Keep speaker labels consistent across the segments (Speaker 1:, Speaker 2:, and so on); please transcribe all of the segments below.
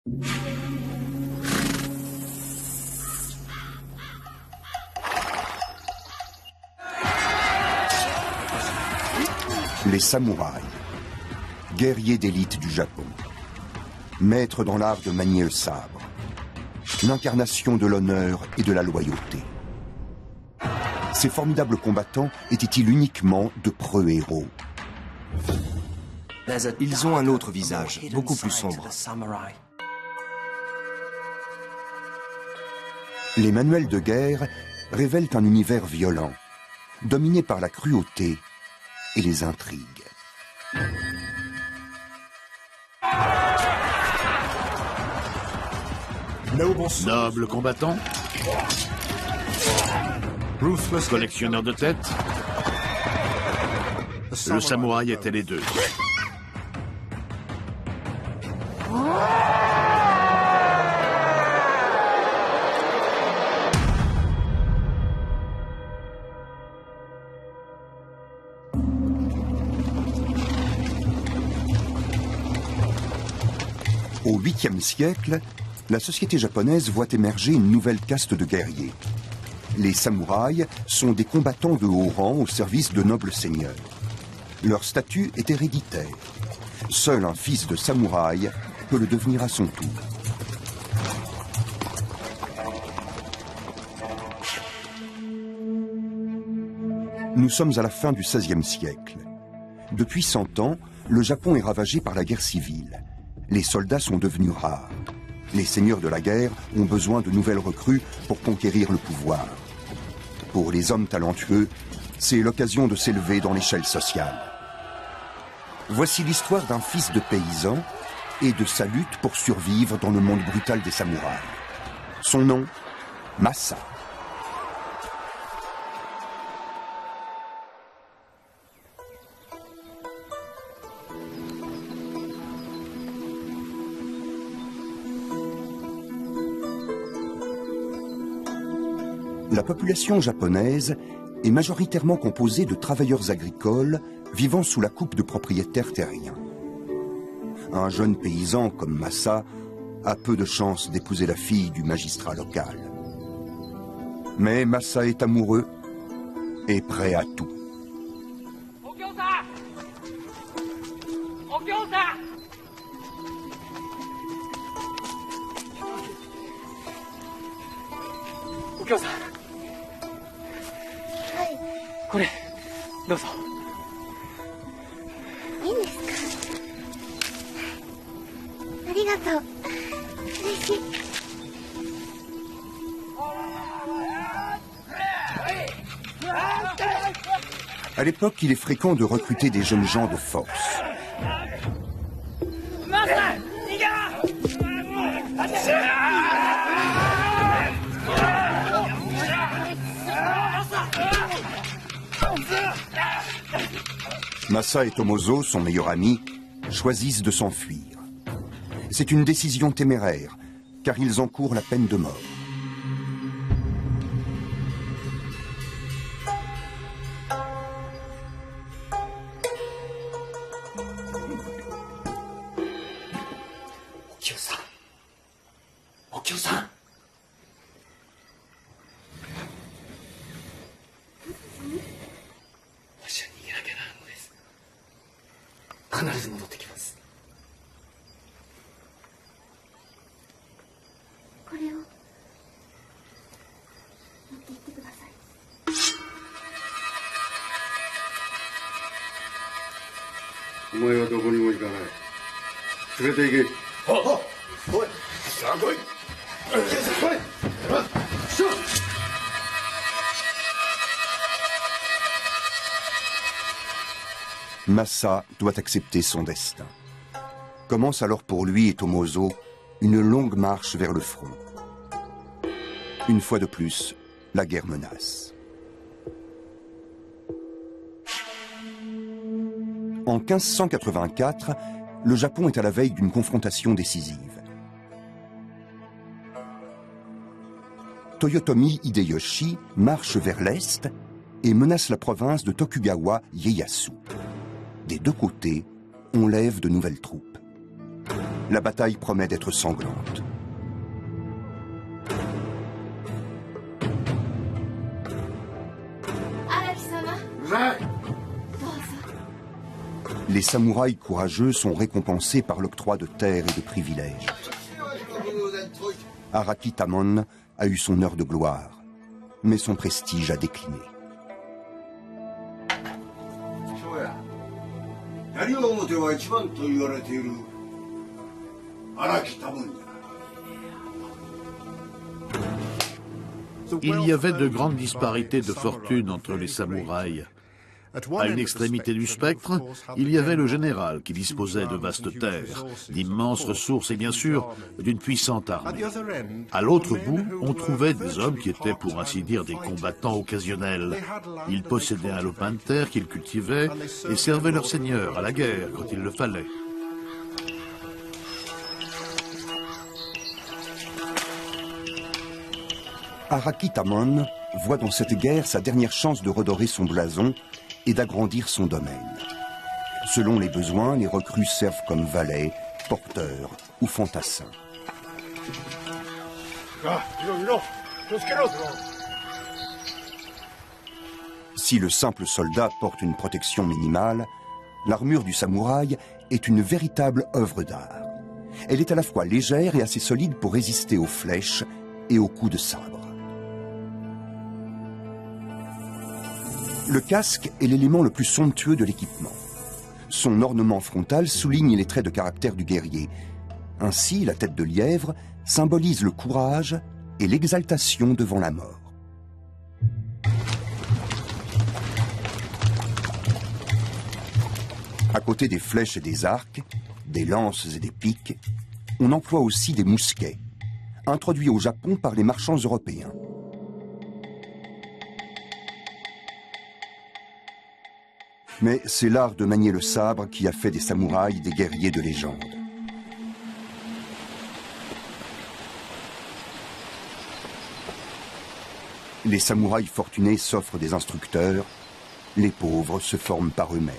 Speaker 1: Les samouraïs, guerriers d'élite du Japon, maîtres dans l'art de manier le sabre, l'incarnation de l'honneur et de la loyauté. Ces formidables combattants étaient-ils uniquement de preux héros?
Speaker 2: Ils ont un autre visage, beaucoup plus sombre.
Speaker 1: Les manuels de guerre révèlent un univers violent, dominé par la cruauté et les intrigues.
Speaker 3: Noble combattant, collectionneur de têtes, le samouraï était les deux.
Speaker 1: Au 8e siècle, la société japonaise voit émerger une nouvelle caste de guerriers. Les samouraïs sont des combattants de haut rang au service de nobles seigneurs. Leur statut est héréditaire. Seul un fils de samouraï peut le devenir à son tour. Nous sommes à la fin du XVIe siècle. Depuis 100 ans, le Japon est ravagé par la guerre civile. Les soldats sont devenus rares. Les seigneurs de la guerre ont besoin de nouvelles recrues pour conquérir le pouvoir. Pour les hommes talentueux, c'est l'occasion de s'élever dans l'échelle sociale. Voici l'histoire d'un fils de paysan et de sa lutte pour survivre dans le monde brutal des samouraïs. Son nom, Masa. La population japonaise est majoritairement composée de travailleurs agricoles vivant sous la coupe de propriétaires terriens. Un jeune paysan comme Masa a peu de chances d'épouser la fille du magistrat local. Mais Masa est amoureux et prêt à tout. À l'époque, il est fréquent de recruter des jeunes gens de force. Masa et Tomozo, son meilleur ami, choisissent de s'enfuir. C'est une décision téméraire, car ils encourent la peine de mort.
Speaker 4: Okyo-san.
Speaker 1: Masa doit accepter son destin. Commence alors pour lui et Tomozo une longue marche vers le front. Une fois de plus, la guerre menace. En 1584, le Japon est à la veille d'une confrontation décisive. Toyotomi Hideyoshi marche vers l'est et menace la province de Tokugawa Ieyasu. Des deux côtés, on lève de nouvelles troupes. La bataille promet d'être sanglante. Les samouraïs courageux sont récompensés par l'octroi de terres et de privilèges. Araki Tamon a eu son heure de gloire, mais son prestige a décliné.
Speaker 3: Il y avait de grandes disparités de fortune entre les samouraïs. À une extrémité du spectre, il y avait le général qui disposait de vastes terres, d'immenses ressources et bien sûr d'une puissante armée. À l'autre bout, on trouvait des hommes qui étaient pour ainsi dire des combattants occasionnels. Ils possédaient un lopin de terre qu'ils cultivaient et servaient leur seigneur à la guerre quand il le fallait.
Speaker 1: Araki Tamon voit dans cette guerre sa dernière chance de redorer son blason et d'agrandir son domaine. Selon les besoins, les recrues servent comme valets, porteurs ou fantassins. Si le simple soldat porte une protection minimale, l'armure du samouraï est une véritable œuvre d'art. Elle est à la fois légère et assez solide pour résister aux flèches et aux coups de sabre. Le casque est l'élément le plus somptueux de l'équipement. Son ornement frontal souligne les traits de caractère du guerrier. Ainsi, la tête de lièvre symbolise le courage et l'exaltation devant la mort. À côté des flèches et des arcs, des lances et des piques, on emploie aussi des mousquets, introduits au Japon par les marchands européens. Mais c'est l'art de manier le sabre qui a fait des samouraïs des guerriers de légende. Les samouraïs fortunés s'offrent des instructeurs, les pauvres se forment par eux-mêmes.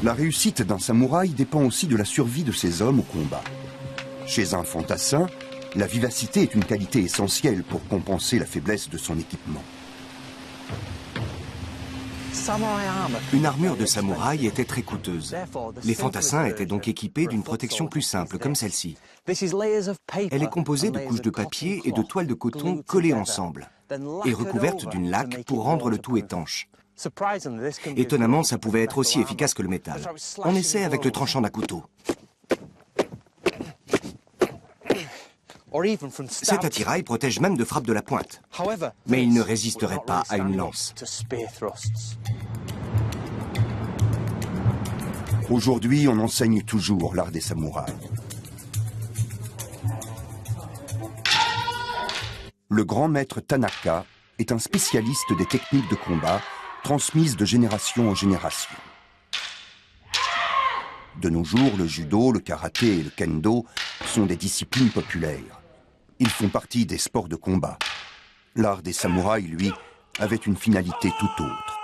Speaker 1: La réussite d'un samouraï dépend aussi de la survie de ses hommes au combat. Chez un fantassin, la vivacité est une qualité essentielle pour compenser la faiblesse de son équipement.
Speaker 2: Une armure de samouraï était très coûteuse. Les fantassins étaient donc équipés d'une protection plus simple, comme celle-ci. Elle est composée de couches de papier et de toiles de coton collées ensemble et recouverte d'une laque pour rendre le tout étanche. Étonnamment, ça pouvait être aussi efficace que le métal. On essaie avec le tranchant d'un couteau. Cet attirail protège même de frappes de la pointe. Mais il ne résisterait pas à une lance.
Speaker 1: Aujourd'hui, on enseigne toujours l'art des samouraïs. Le grand maître Tanaka est un spécialiste des techniques de combat transmises de génération en génération. De nos jours, le judo, le karaté et le kendo sont des disciplines populaires. Ils font partie des sports de combat. L'art des samouraïs, lui, avait une finalité tout autre.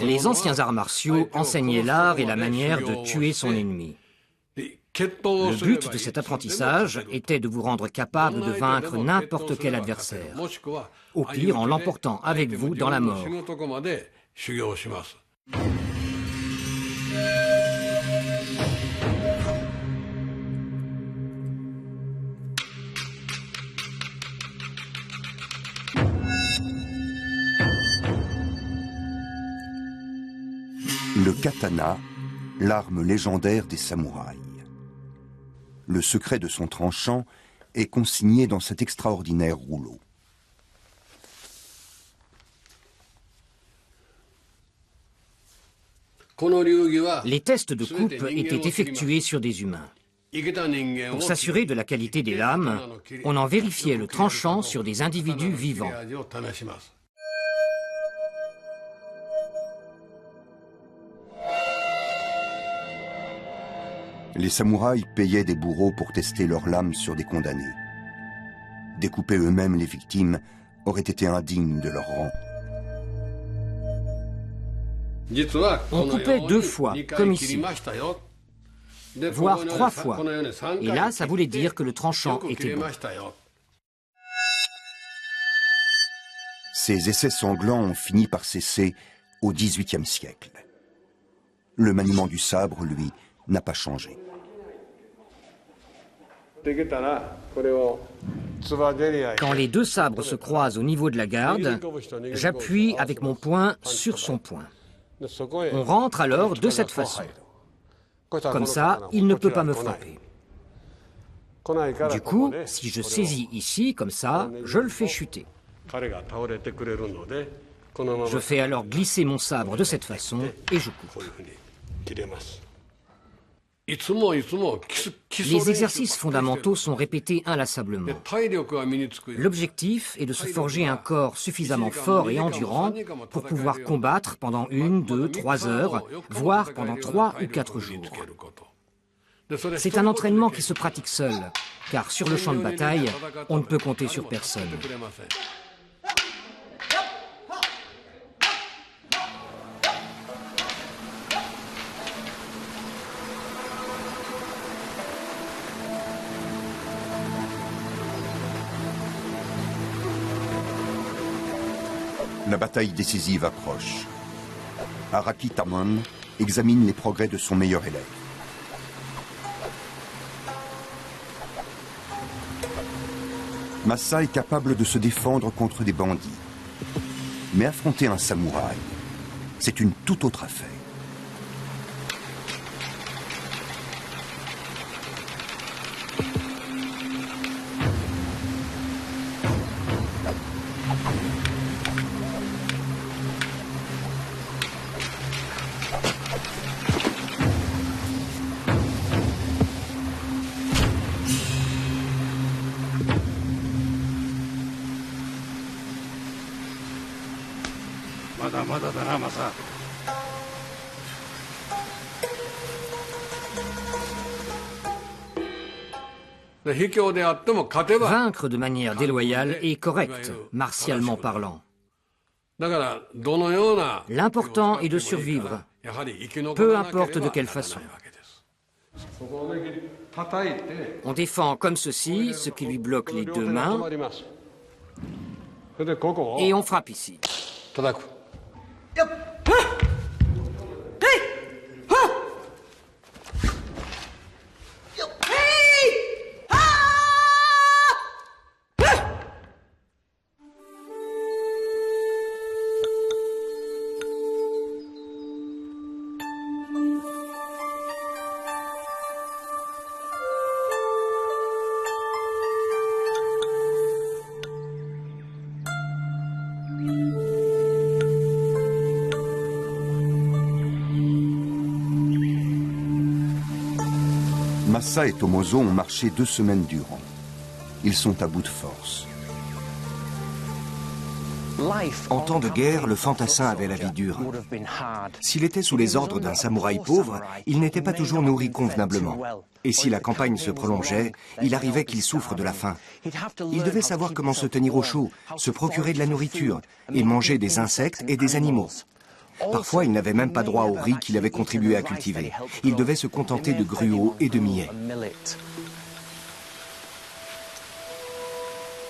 Speaker 4: Les anciens arts martiaux enseignaient l'art et la manière de tuer son ennemi. Le but de cet apprentissage était de vous rendre capable de vaincre n'importe quel adversaire, au pire en l'emportant avec vous dans la mort.
Speaker 1: Le katana, l'arme légendaire des samouraïs. Le secret de son tranchant est consigné dans cet extraordinaire rouleau.
Speaker 4: Les tests de coupe étaient effectués sur des humains. Pour s'assurer de la qualité des lames, on en vérifiait le tranchant sur des individus vivants.
Speaker 1: Les samouraïs payaient des bourreaux pour tester leurs lames sur des condamnés. Découper eux-mêmes les victimes aurait été indigne de leur rang.
Speaker 4: On coupait 2 fois, comme ici, voire 3 fois. Et là, ça voulait dire que le tranchant était bon.
Speaker 1: Ces essais sanglants ont fini par cesser au XVIIIe siècle. Le maniement du sabre, lui, n'a pas changé.
Speaker 4: Quand les 2 sabres se croisent au niveau de la garde, j'appuie avec mon poing sur son poing. On rentre alors de cette façon. Comme ça, il ne peut pas me frapper. Du coup, si je saisis ici, comme ça, je le fais chuter. Je fais alors glisser mon sabre de cette façon et je coupe. Les exercices fondamentaux sont répétés inlassablement. L'objectif est de se forger un corps suffisamment fort et endurant pour pouvoir combattre pendant 1, 2, 3 heures, voire pendant 3 ou 4 jours. C'est un entraînement qui se pratique seul, car sur le champ de bataille, on ne peut compter sur personne.
Speaker 1: La bataille décisive approche. Araki Tamon examine les progrès de son meilleur élève. Masa est capable de se défendre contre des bandits. Mais affronter un samouraï, c'est une toute autre affaire.
Speaker 4: Vaincre de manière déloyale est correct, martialement parlant. L'important est de survivre, peu importe de quelle façon. On défend comme ceci, ce qui lui bloque les 2 mains, et on frappe ici.
Speaker 1: Masa et Tomozo ont marché 2 semaines durant. Ils sont à bout de force.
Speaker 2: En temps de guerre, le fantassin avait la vie dure. S'il était sous les ordres d'un samouraï pauvre, il n'était pas toujours nourri convenablement. Et si la campagne se prolongeait, il arrivait qu'il souffre de la faim. Il devait savoir comment se tenir au chaud, se procurer de la nourriture et manger des insectes et des animaux. Parfois, il n'avait même pas droit au riz qu'il avait contribué à cultiver. Il devait se contenter de gruau et de millet.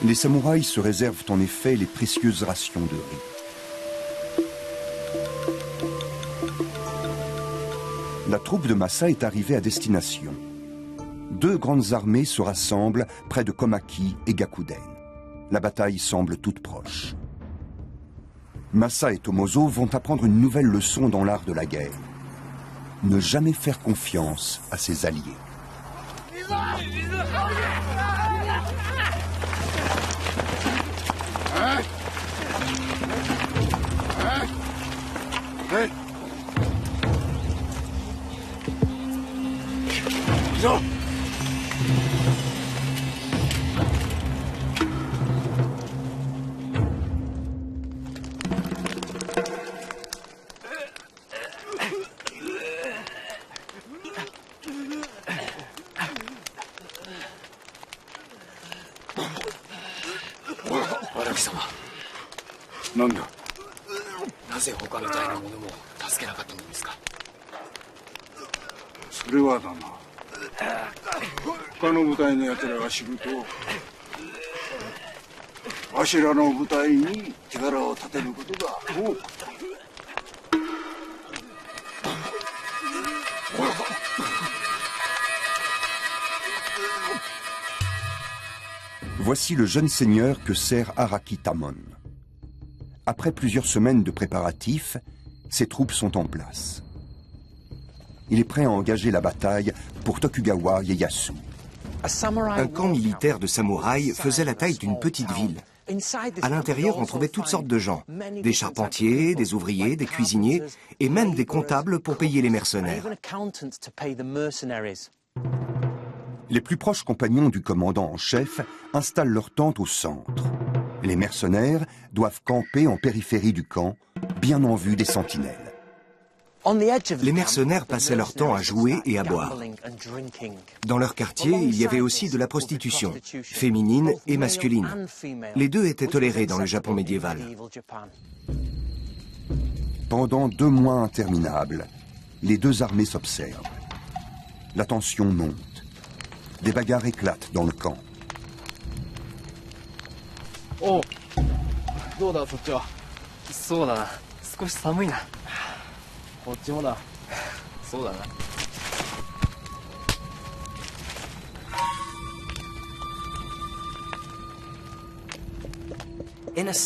Speaker 1: Les samouraïs se réservent en effet les précieuses rations de riz. La troupe de Masa est arrivée à destination. 2 grandes armées se rassemblent près de Komaki et Gakuden. La bataille semble toute proche. Masa et Tomozo vont apprendre une nouvelle leçon dans l'art de la guerre. Ne jamais faire confiance à ses alliés. Voici le jeune seigneur que sert Araki Tamon. Après plusieurs semaines de préparatifs, ses troupes sont en place. Il est prêt à engager la bataille pour Tokugawa Ieyasu.
Speaker 2: Un camp militaire de samouraïs faisait la taille d'une petite ville. À l'intérieur, on trouvait toutes sortes de gens. Des charpentiers, des ouvriers, des cuisiniers et même des comptables pour payer les mercenaires.
Speaker 1: Les plus proches compagnons du commandant en chef installent leur tente au centre. Les mercenaires doivent camper en périphérie du camp, bien en vue des sentinelles.
Speaker 2: Les mercenaires passaient leur temps à jouer et à boire. Dans leur quartier, il y avait aussi de la prostitution, féminine et masculine. Les deux étaient tolérés dans le Japon médiéval.
Speaker 1: Pendant 2 mois interminables, les deux armées s'observent. La tension monte. Des bagarres éclatent dans le camp.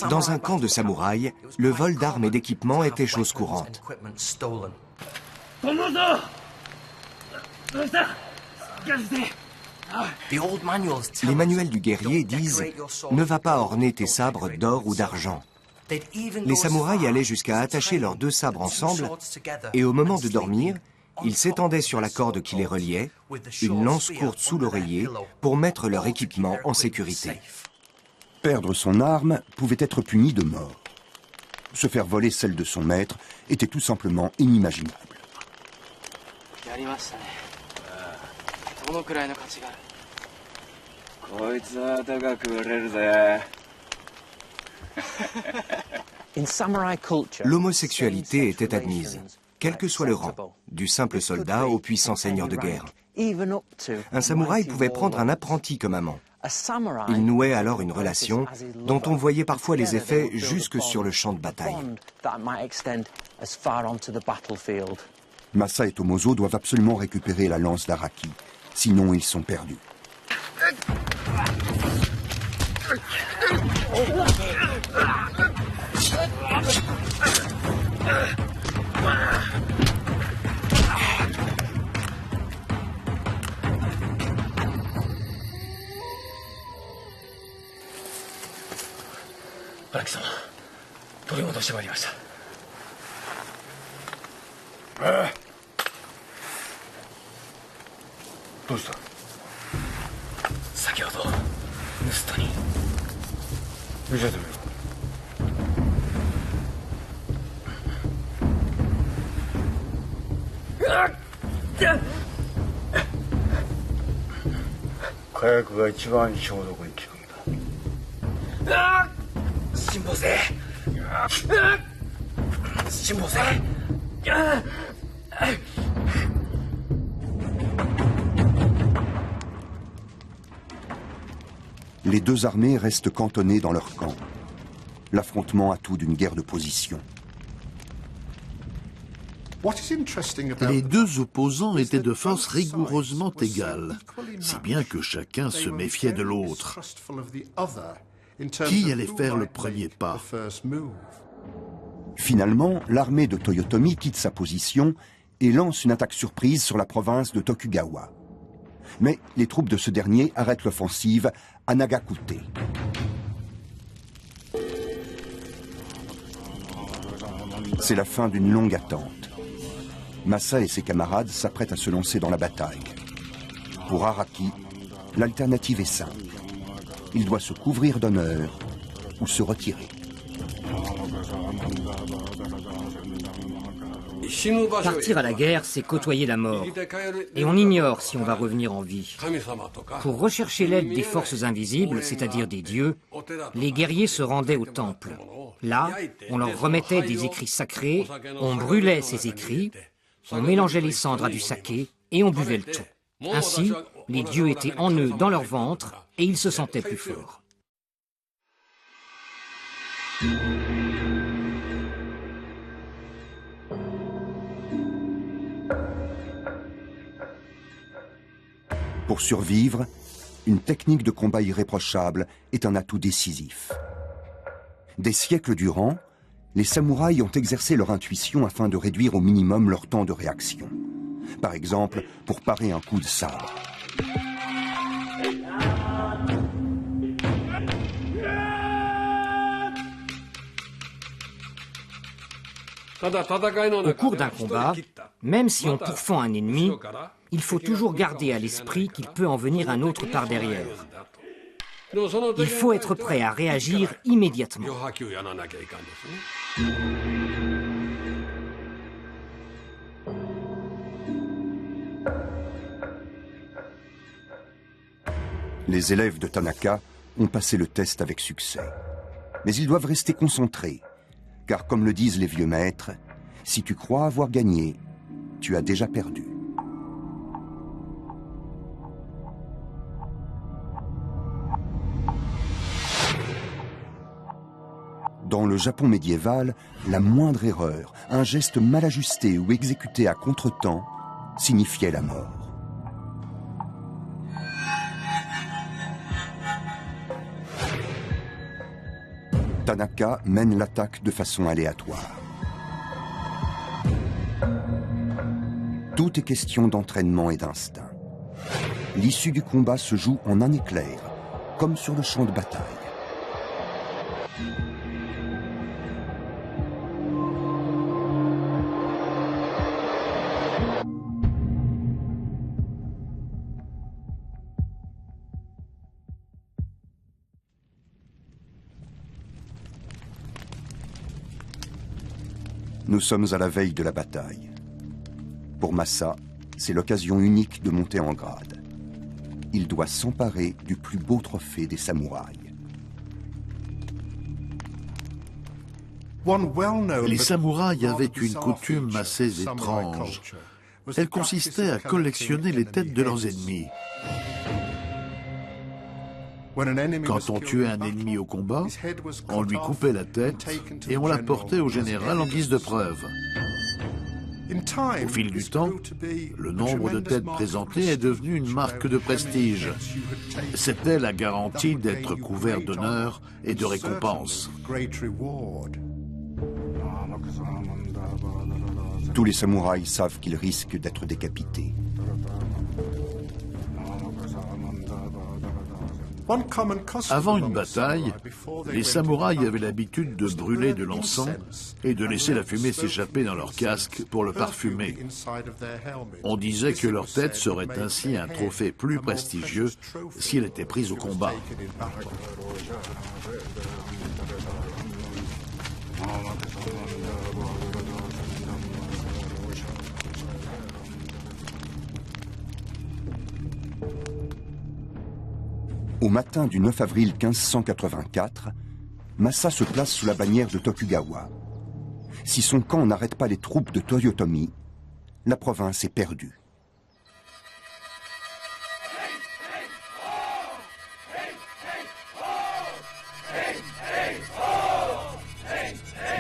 Speaker 2: Dans un camp de samouraïs, le vol d'armes et d'équipements était chose courante. Les manuels du guerrier disent « Ne va pas orner tes sabres d'or ou d'argent ». Les samouraïs allaient jusqu'à attacher leurs 2 sabres ensemble et au moment de dormir, ils s'étendaient sur la corde qui les reliait, une lance courte sous l'oreiller, pour mettre leur équipement en sécurité.
Speaker 1: Perdre son arme pouvait être puni de mort. Se faire voler celle de son maître était tout simplement inimaginable.
Speaker 2: L'homosexualité était admise, quel que soit le rang, du simple soldat au puissant seigneur de guerre. Un samouraï pouvait prendre un apprenti comme amant. Il nouait alors une relation dont on voyait parfois les effets jusque sur le champ de bataille.
Speaker 1: Masa et Tomozo doivent absolument récupérer la lance d'Araki, sinon ils sont perdus. Les deux armées restent cantonnées dans leur camp. L'affrontement a tout d'une guerre de position.
Speaker 3: Les deux opposants étaient de force rigoureusement égales, si bien que chacun se méfiait de l'autre. Qui allait faire le premier pas?
Speaker 1: Finalement, l'armée de Toyotomi quitte sa position et lance une attaque surprise sur la province de Tokugawa. Mais les troupes de ce dernier arrêtent l'offensive à Nagakute. C'est la fin d'une longue attente. Masa et ses camarades s'apprêtent à se lancer dans la bataille. Pour Araki, l'alternative est simple. Il doit se couvrir d'honneur ou se retirer.
Speaker 4: Partir à la guerre, c'est côtoyer la mort. Et on ignore si on va revenir en vie. Pour rechercher l'aide des forces invisibles, c'est-à-dire des dieux, les guerriers se rendaient au temple. Là, on leur remettait des écrits sacrés, on brûlait ces écrits, on mélangeait les cendres à du saké et on buvait le tout. Ainsi, les dieux étaient en eux dans leur ventre et ils se sentaient plus forts.
Speaker 1: Pour survivre, une technique de combat irréprochable est un atout décisif. Des siècles durant, les samouraïs ont exercé leur intuition afin de réduire au minimum leur temps de réaction. Par exemple, pour parer un coup de sabre.
Speaker 4: Au cours d'un combat, même si on pourfend un ennemi, il faut toujours garder à l'esprit qu'il peut en venir un autre par derrière. Il faut être prêt à réagir immédiatement.
Speaker 1: Les élèves de Tanaka ont passé le test avec succès. Mais ils doivent rester concentrés, car comme le disent les vieux maîtres, si tu crois avoir gagné, tu as déjà perdu. Dans le Japon médiéval, la moindre erreur, un geste mal ajusté ou exécuté à contretemps, signifiait la mort. Tanaka mène l'attaque de façon aléatoire. Tout est question d'entraînement et d'instinct. L'issue du combat se joue en un éclair, comme sur le champ de bataille. Nous sommes à la veille de la bataille. Pour Masa, c'est l'occasion unique de monter en grade. Il doit s'emparer du plus beau trophée des samouraïs.
Speaker 3: Les samouraïs avaient une coutume assez étrange. Elle consistait à collectionner les têtes de leurs ennemis. Quand on tuait un ennemi au combat, on lui coupait la tête et on la portait au général en guise de preuve. Au fil du temps, le nombre de têtes présentées est devenu une marque de prestige. C'était la garantie d'être couvert d'honneur et de récompenses.
Speaker 1: Tous les samouraïs savent qu'ils risquent d'être décapités.
Speaker 3: Avant une bataille, les samouraïs avaient l'habitude de brûler de l'encens et de laisser la fumée s'échapper dans leur casque pour le parfumer. On disait que leur tête serait ainsi un trophée plus prestigieux si elle était prise au combat.
Speaker 1: Au matin du 9 avril 1584, Masa se place sous la bannière de Tokugawa. Si son camp n'arrête pas les troupes de Toyotomi, la province est perdue.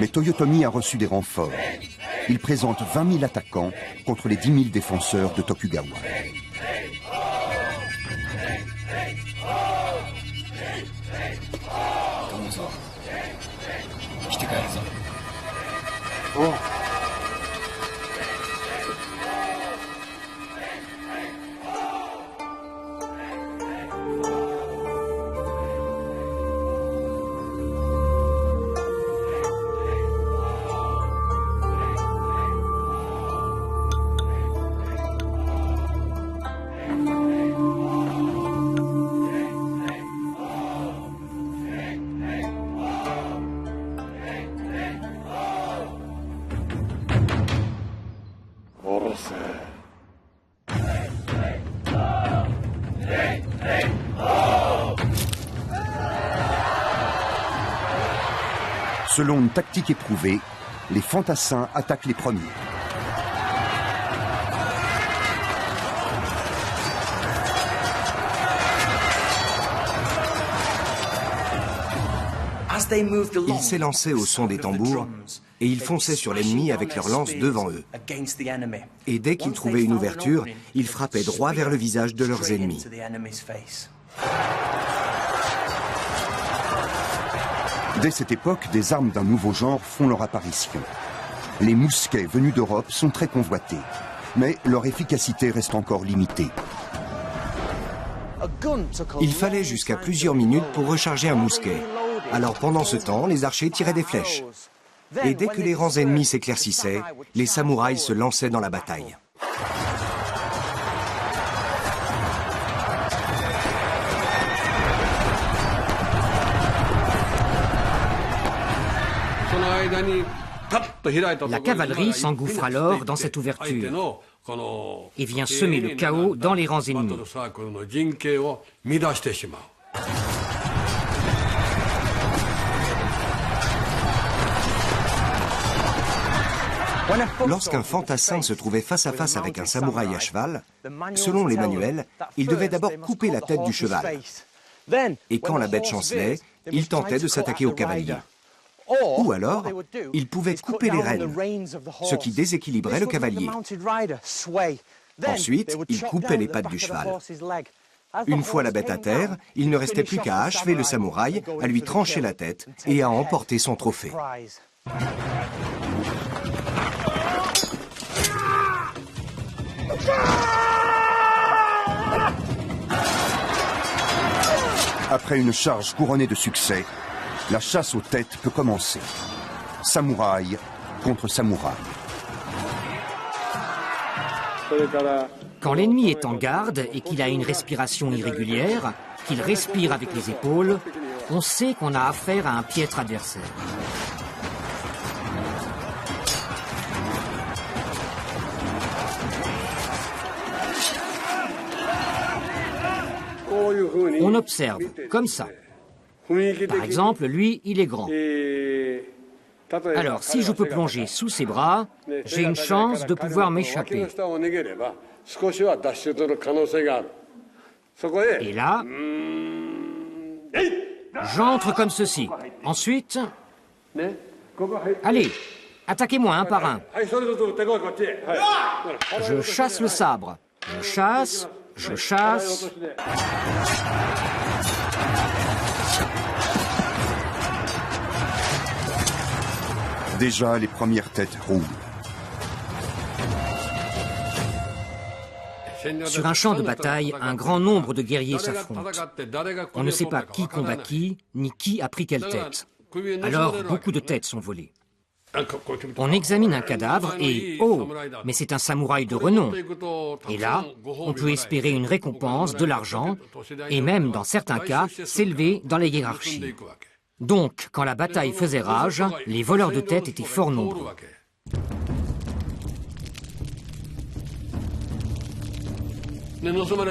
Speaker 1: Mais Toyotomi a reçu des renforts. Il présente 20 000 attaquants contre les 10 000 défenseurs de Tokugawa. Selon une tactique éprouvée, les fantassins attaquent les premiers.
Speaker 2: Ils s'élançaient au son des tambours et ils fonçaient sur l'ennemi avec leurs lances devant eux. Et dès qu'ils trouvaient une ouverture, ils frappaient droit vers le visage de leurs ennemis.
Speaker 1: Dès cette époque, des armes d'un nouveau genre font leur apparition. Les mousquets venus d'Europe sont très convoités, mais leur efficacité reste encore limitée.
Speaker 2: Il fallait jusqu'à plusieurs minutes pour recharger un mousquet. Alors pendant ce temps, les archers tiraient des flèches. Et dès que les rangs ennemis s'éclaircissaient, les samouraïs se lançaient dans la bataille.
Speaker 4: La cavalerie s'engouffre alors dans cette ouverture et vient semer le chaos dans les rangs ennemis.
Speaker 2: Lorsqu'un fantassin se trouvait face à face avec un samouraï à cheval, selon les manuels, il devait d'abord couper la tête du cheval. Et quand la bête chancelait, il tentait de s'attaquer au cavalier. Ou alors, il pouvait couper les rênes, ce qui déséquilibrait le cavalier. Ensuite, il coupait les pattes du cheval. Une fois la bête à terre, il ne restait plus qu'à achever le samouraï, à lui trancher la tête et à emporter son trophée.
Speaker 1: Après une charge couronnée de succès, la chasse aux têtes peut commencer. Samouraï contre samouraï.
Speaker 4: Quand l'ennemi est en garde et qu'il a une respiration irrégulière, qu'il respire avec les épaules, on sait qu'on a affaire à un piètre adversaire. On observe, comme ça. Par exemple, lui, il est grand. Alors, si je peux plonger sous ses bras, j'ai une chance de pouvoir m'échapper. Et là, j'entre comme ceci. Ensuite, allez, attaquez-moi un par un. Je chasse le sabre. Je chasse, je chasse.
Speaker 1: Déjà, les premières têtes roulent.
Speaker 4: Sur un champ de bataille, un grand nombre de guerriers s'affrontent. On ne sait pas qui combat qui, ni qui a pris quelle tête. Alors, beaucoup de têtes sont volées. On examine un cadavre et, oh, mais c'est un samouraï de renom. Et là, on peut espérer une récompense, de l'argent, et même, dans certains cas, s'élever dans les hiérarchies. Donc, quand la bataille faisait rage, les voleurs de têtes étaient fort nombreux.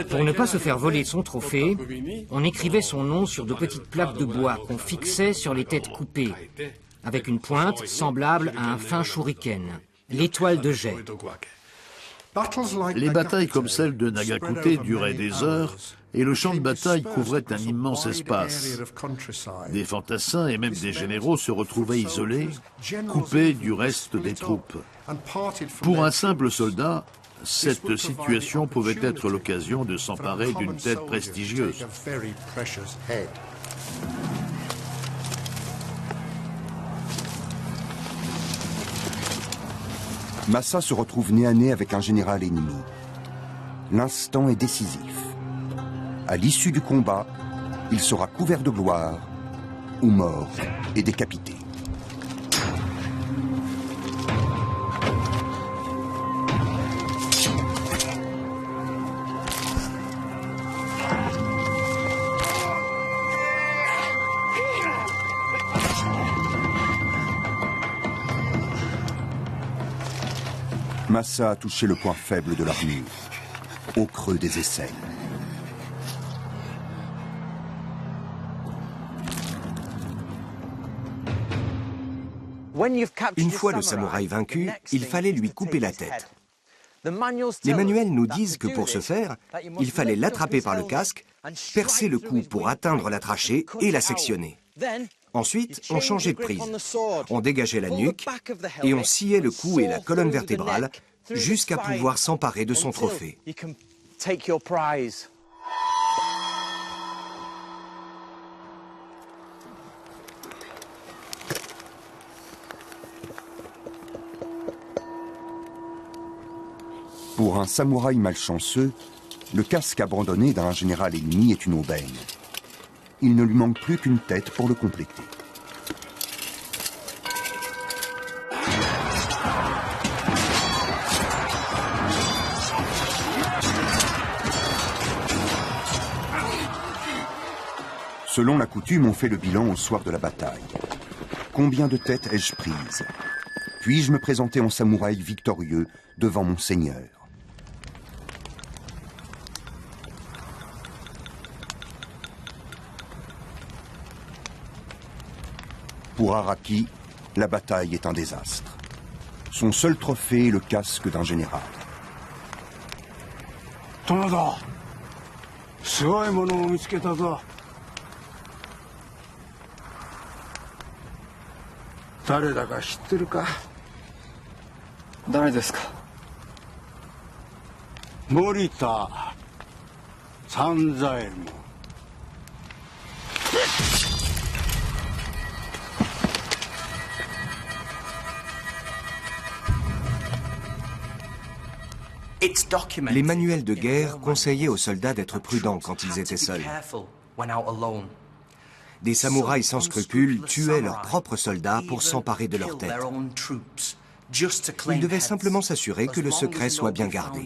Speaker 4: Pour ne pas se faire voler son trophée, on écrivait son nom sur de petites plaques de bois qu'on fixait sur les têtes coupées, avec une pointe semblable à un fin shuriken, l'étoile de jet.
Speaker 3: Les batailles comme celle de Nagakute duraient des heures et le champ de bataille couvrait un immense espace. Des fantassins et même des généraux se retrouvaient isolés, coupés du reste des troupes. Pour un simple soldat, cette situation pouvait être l'occasion de s'emparer d'une tête prestigieuse.
Speaker 1: Massa se retrouve nez à nez avec un général ennemi. L'instant est décisif. À l'issue du combat, il sera couvert de gloire ou mort et décapité. Massa a touché le point faible de l'armure, au creux des aisselles.
Speaker 2: Une fois le samouraï vaincu, il fallait lui couper la tête. Les manuels nous disent que pour ce faire, il fallait l'attraper par le casque, percer le cou pour atteindre la trachée et la sectionner. Ensuite, on changeait de prise. On dégageait la nuque et on sciait le cou et la colonne vertébrale jusqu'à pouvoir s'emparer de son trophée.
Speaker 1: Pour un samouraï malchanceux, le casque abandonné d'un général ennemi est une aubaine. Il ne lui manque plus qu'une tête pour le compléter. Selon la coutume, on fait le bilan au soir de la bataille. Combien de têtes ai-je prises? Puis-je me présenter en samouraï victorieux devant mon seigneur? Pour Araki, la bataille est un désastre. Son seul trophée est le casque d'un général.
Speaker 5: Tomoda, すごいものを見つけたぞ。誰だか知ってるか？誰ですか？森田三左衛門。
Speaker 2: Les manuels de guerre conseillaient aux soldats d'être prudents quand ils étaient seuls. Des samouraïs sans scrupules tuaient leurs propres soldats pour s'emparer de leur tête. Ils devaient simplement s'assurer que le secret soit bien gardé.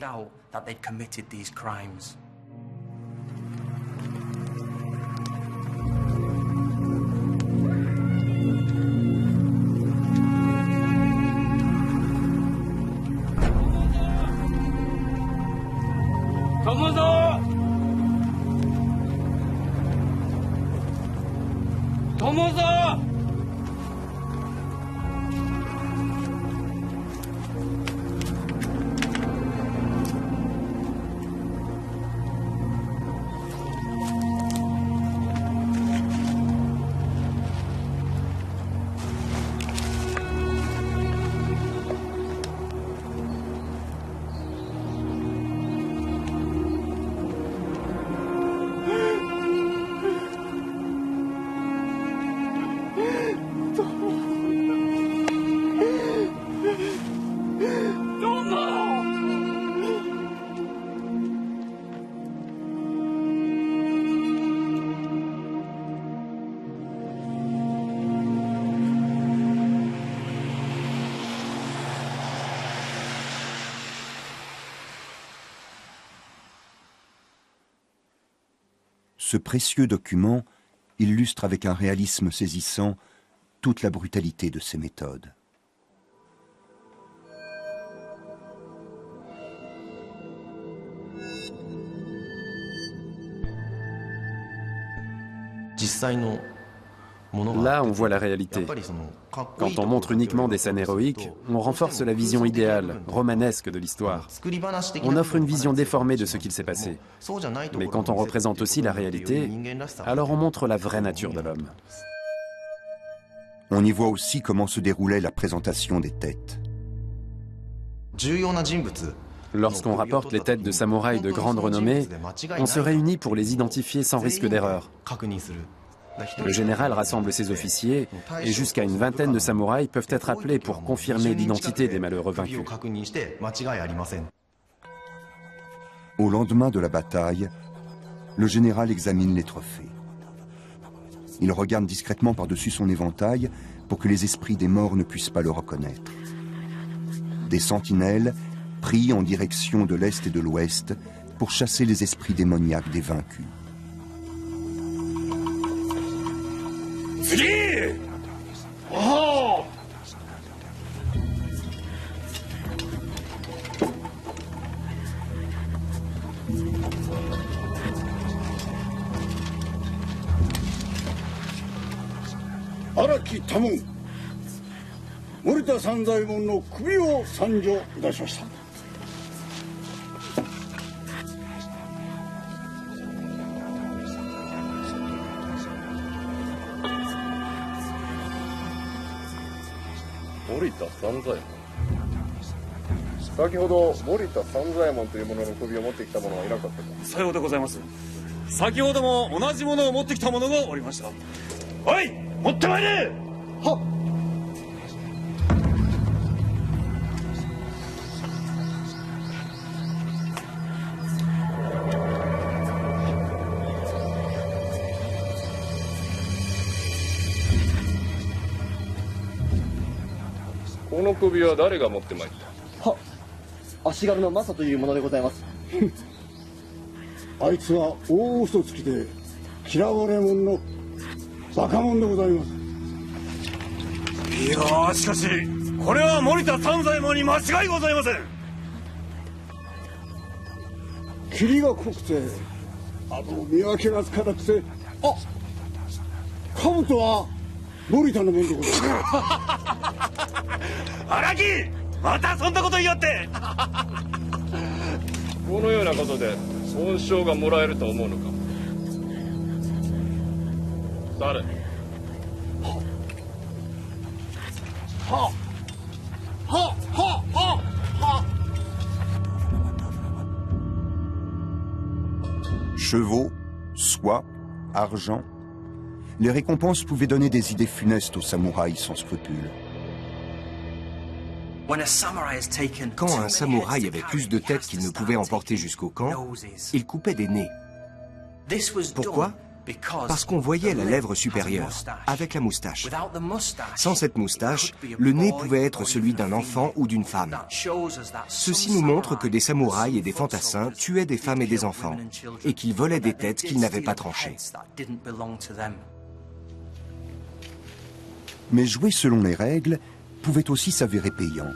Speaker 1: Ce précieux document illustre avec un réalisme saisissant toute la brutalité de ces méthodes.
Speaker 6: Là, on voit la réalité. Quand on montre uniquement des scènes héroïques, on renforce la vision idéale, romanesque de l'histoire. On offre une vision déformée de ce qu'il s'est passé. Mais quand on représente aussi la réalité, alors on montre la vraie nature de l'homme.
Speaker 1: On y voit aussi comment se déroulait la présentation des têtes.
Speaker 6: Lorsqu'on rapporte les têtes de samouraïs de grande renommée, on se réunit pour les identifier sans risque d'erreur. Le général rassemble ses officiers et jusqu'à une vingtaine de samouraïs peuvent être appelés pour confirmer l'identité des malheureux vaincus.
Speaker 1: Au lendemain de la bataille, le général examine les trophées. Il regarde discrètement par-dessus son éventail pour que les esprits des morts ne puissent pas le reconnaître. Des sentinelles prient en direction de l'est et de l'ouest pour chasser les esprits démoniaques des vaincus.
Speaker 5: Oh! Araki Tamon, 森田三左衛門の首を参上いたしました。
Speaker 7: 森田三左衛門。先ほど森田三左衛門というものの首を持ってきた者はいなかったか。
Speaker 8: さようでございます。先ほども同じものを持ってきた者がおりました。おい、持ってまいれ。
Speaker 5: はっ。
Speaker 7: この首は誰が持ってまいった。
Speaker 9: は、足軽のマサというものでございます。
Speaker 5: あいつは大嘘つきで嫌われ者のバカ者でございます。
Speaker 8: いやー、しかしこれは森田三左衛門に間違いございません。
Speaker 5: 霧が濃くて見分けがつかなくて、あ、兜は森田のもんでございます。
Speaker 8: 荒木、またそんなこと言いよって。
Speaker 7: このようなことで恩賞がもらえると思うのか。誰。
Speaker 1: Chevaux, soie, argent. Les récompenses pouvaient donner des idées funestes aux samouraïs sans scrupules.
Speaker 2: Quand un samouraï avait plus de têtes qu'il ne pouvait emporter jusqu'au camp, il coupait des nez. Pourquoi ? Parce qu'on voyait la lèvre supérieure, avec la moustache. Sans cette moustache, le nez pouvait être celui d'un enfant ou d'une femme. Ceci nous montre que des samouraïs et des fantassins tuaient des femmes et des enfants, et qu'ils volaient des têtes qu'ils n'avaient pas tranchées.
Speaker 1: Mais jouer selon les règles pouvait aussi s'avérer payant.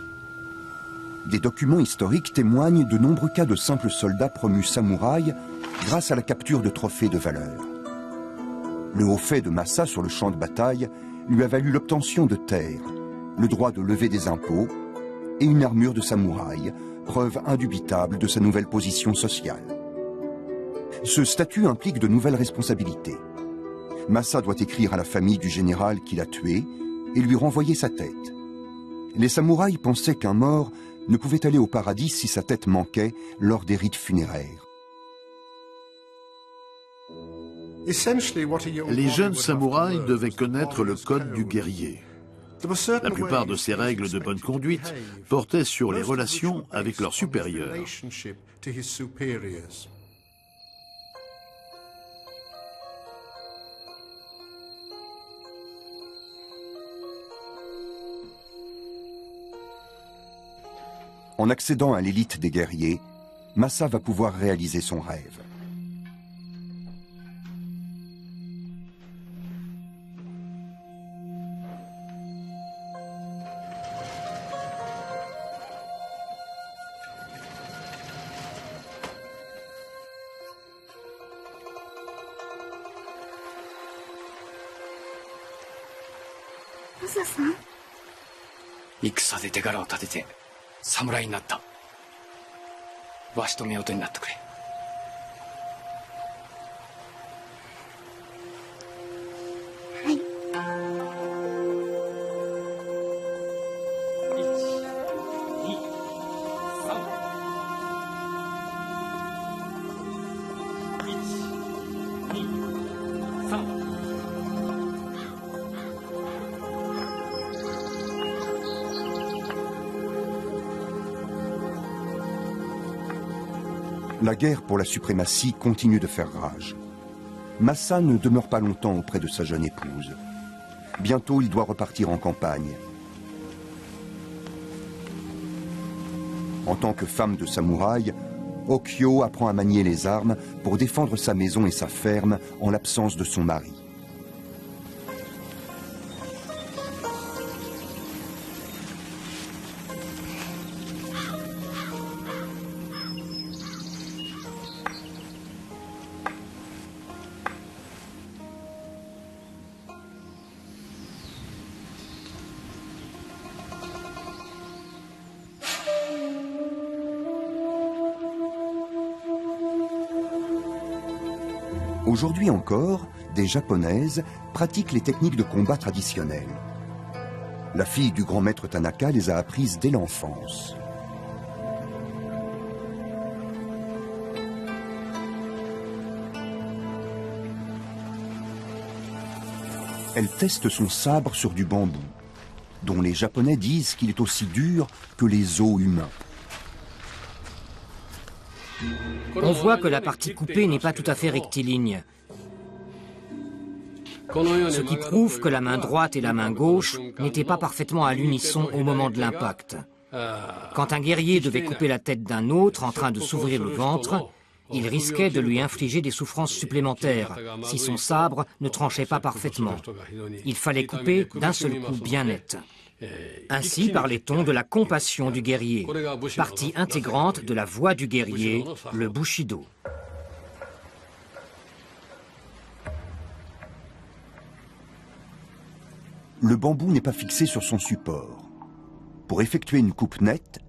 Speaker 1: Des documents historiques témoignent de nombreux cas de simples soldats promus samouraïs grâce à la capture de trophées de valeur. Le haut fait de Masa sur le champ de bataille lui a valu l'obtention de terres, le droit de lever des impôts et une armure de samouraï, preuve indubitable de sa nouvelle position sociale. Ce statut implique de nouvelles responsabilités. Masa doit écrire à la famille du général qui l'a tué et lui renvoyer sa tête. Les samouraïs pensaient qu'un mort ne pouvait aller au paradis si sa tête manquait lors des rites funéraires.
Speaker 3: Les jeunes samouraïs devaient connaître le code du guerrier. La plupart de ces règles de bonne conduite portaient sur les relations avec leurs supérieurs.
Speaker 1: En accédant à l'élite des guerriers, Masa va pouvoir réaliser son rêve.
Speaker 10: Masa-san? 戦で手柄を立てて侍になった。わしと夫婦になってくれ。
Speaker 11: はい。
Speaker 1: La guerre pour la suprématie continue de faire rage. Masa ne demeure pas longtemps auprès de sa jeune épouse. Bientôt, il doit repartir en campagne. En tant que femme de samouraï, Okyo apprend à manier les armes pour défendre sa maison et sa ferme en l'absence de son mari. Aujourd'hui encore, des Japonaises pratiquent les techniques de combat traditionnelles. La fille du grand maître Tanaka les a apprises dès l'enfance. Elle teste son sabre sur du bambou, dont les Japonais disent qu'il est aussi dur que les os humains.
Speaker 4: On voit que la partie coupée n'est pas tout à fait rectiligne, ce qui prouve que la main droite et la main gauche n'étaient pas parfaitement à l'unisson au moment de l'impact. Quand un guerrier devait couper la tête d'un autre en train de s'ouvrir le ventre, il risquait de lui infliger des souffrances supplémentaires si son sabre ne tranchait pas parfaitement. Il fallait couper d'un seul coup bien net. Ainsi parlait-on de la compassion du guerrier, partie intégrante de la voie du guerrier, le Bushido.
Speaker 1: Le bambou n'est pas fixé sur son support. Pour effectuer une coupe nette,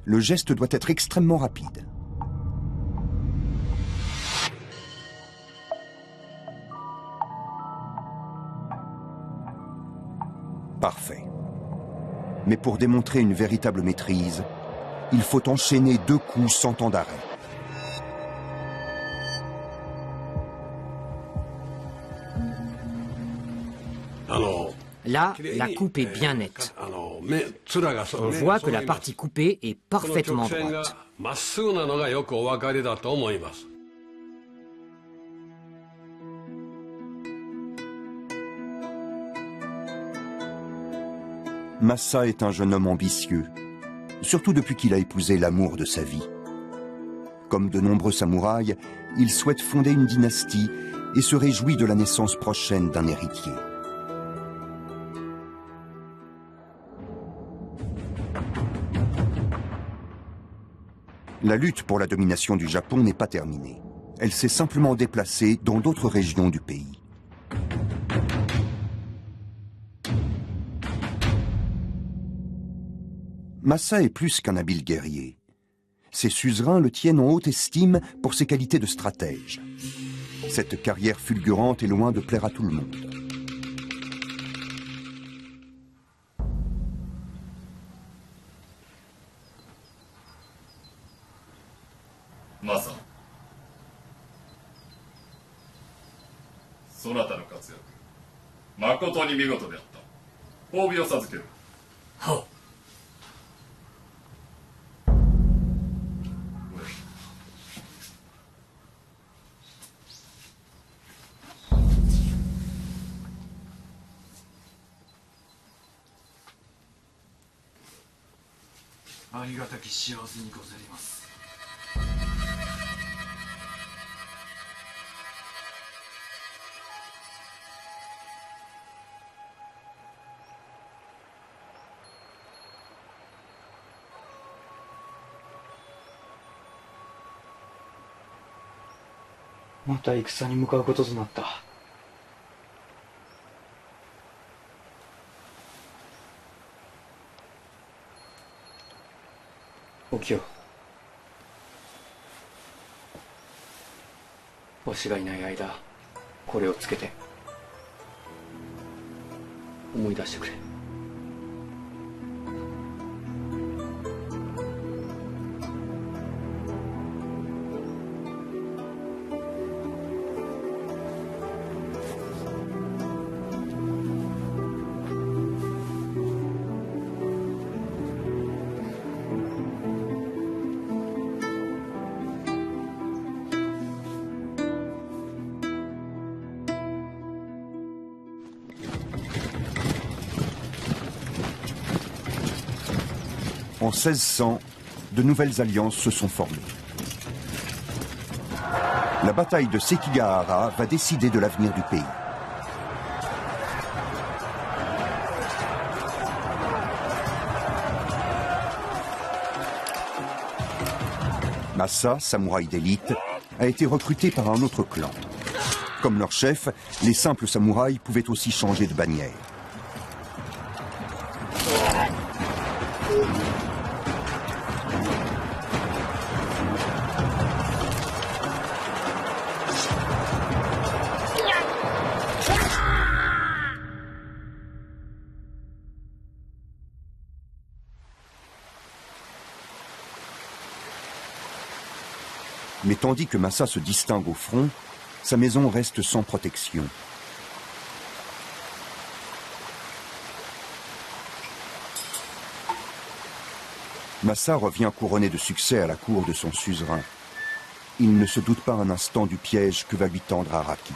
Speaker 1: le geste doit être extrêmement rapide. Parfait. Mais pour démontrer une véritable maîtrise, il faut enchaîner 2 coups sans temps d'arrêt.
Speaker 4: Là, la coupe est bien nette. On voit que la partie coupée est parfaitement droite.
Speaker 1: Masa est un jeune homme ambitieux, surtout depuis qu'il a épousé l'amour de sa vie. Comme de nombreux samouraïs, il souhaite fonder une dynastie et se réjouit de la naissance prochaine d'un héritier. La lutte pour la domination du Japon n'est pas terminée. Elle s'est simplement déplacée dans d'autres régions du pays. Masa est plus qu'un habile guerrier. Ses suzerains le tiennent en haute estime pour ses qualités de stratège. Cette carrière fulgurante est loin de plaire à tout le monde.
Speaker 12: Masa. そなたの活躍、誠に見事であった。褒美を授ける。はっ。ありがたき幸せにございます。また戦に向かうこととなった。おきよ、わしがいない間、これをつけて思い出してくれ。
Speaker 1: En 1600, de nouvelles alliances se sont formées. La bataille de Sekigahara va décider de l'avenir du pays. Masa, samouraï d'élite, a été recruté par un autre clan. Comme leur chef, les simples samouraïs pouvaient aussi changer de bannière. Mais tandis que Masa se distingue au front, sa maison reste sans protection. Masa revient couronné de succès à la cour de son suzerain. Il ne se doute pas un instant du piège que va lui tendre Araki.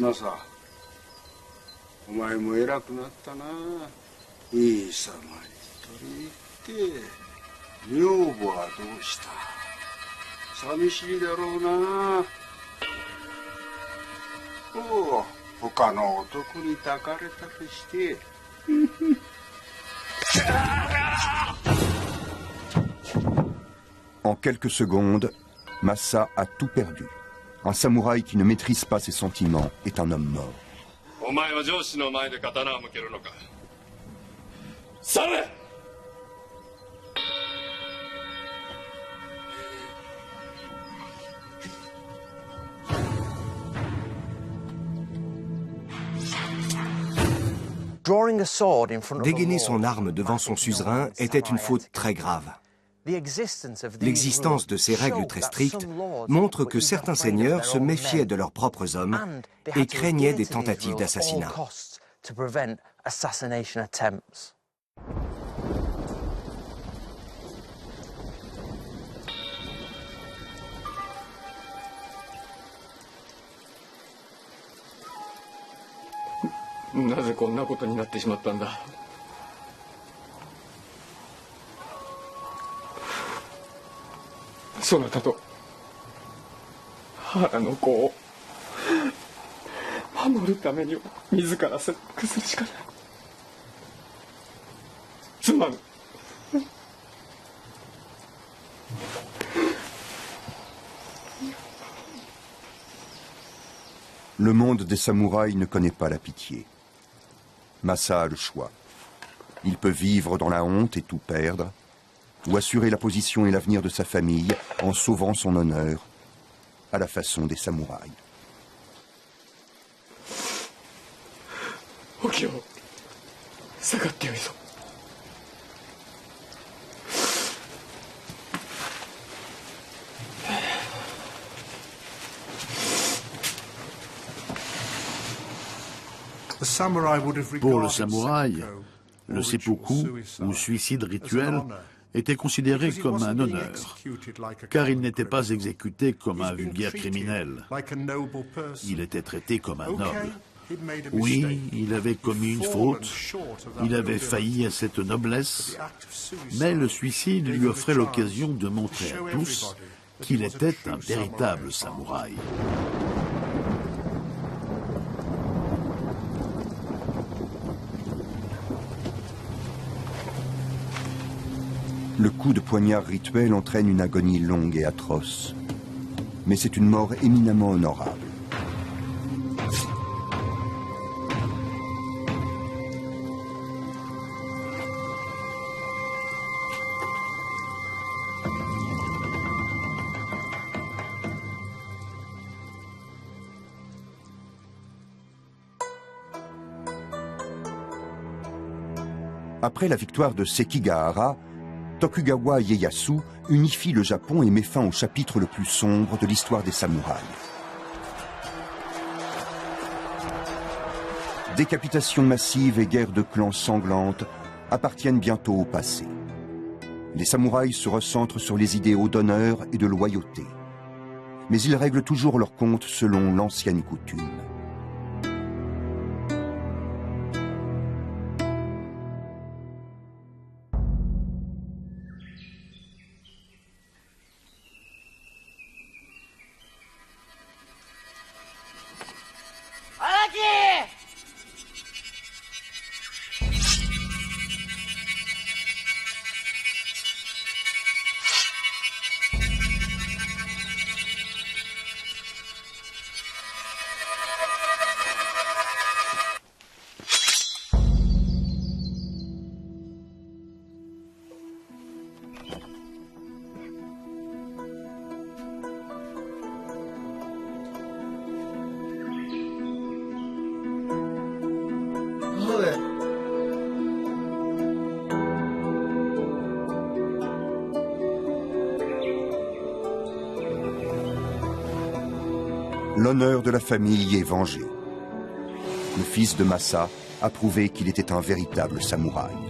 Speaker 5: Masa, お前も偉くなったな。いい様に取り入って女房はどうした？寂しいだろうな。おう、他の男に抱かれたりして。
Speaker 1: En quelques secondes, Masa a tout perdu. Un samouraï qui ne maîtrise pas ses sentiments est un homme mort.
Speaker 2: Dégainer son arme devant son suzerain était une faute très grave. L'existence de ces règles très strictes montre que certains seigneurs se méfiaient de leurs propres hommes et craignaient des tentatives d'assassinat.
Speaker 10: Pourquoi そなたと原の子を守るためには自ら切腹するしかない。すまぬ。
Speaker 1: Le monde des samouraïs ne connaît pas la pitié. Masa a le choix. Il peut vivre dans la honte et tout perdre, ou assurer la position et l'avenir de sa famille en sauvant son honneur, à la façon des samouraïs.
Speaker 10: Okyo, 下がってよいぞ。
Speaker 3: Pour le samouraï, le seppuku, ou suicide rituel, était considéré comme un honneur, car il n'était pas exécuté comme un vulgaire criminel. Il était traité comme un noble. Oui, il avait commis une faute, il avait failli à cette noblesse, mais le suicide lui offrait l'occasion de montrer à tous qu'il était un véritable samouraï.
Speaker 1: Le coup de poignard rituel entraîne une agonie longue et atroce. Mais c'est une mort éminemment honorable. Après la victoire de Sekigahara, Tokugawa Ieyasu unifie le Japon et met fin au chapitre le plus sombre de l'histoire des samouraïs. Décapitations massives et guerres de clans sanglantes appartiennent bientôt au passé. Les samouraïs se recentrent sur les idéaux d'honneur et de loyauté. Mais ils règlent toujours leur compte selon l'ancienne coutume. L'honneur de la famille est vengé. Le fils de Masa a prouvé qu'il était un véritable samouraï.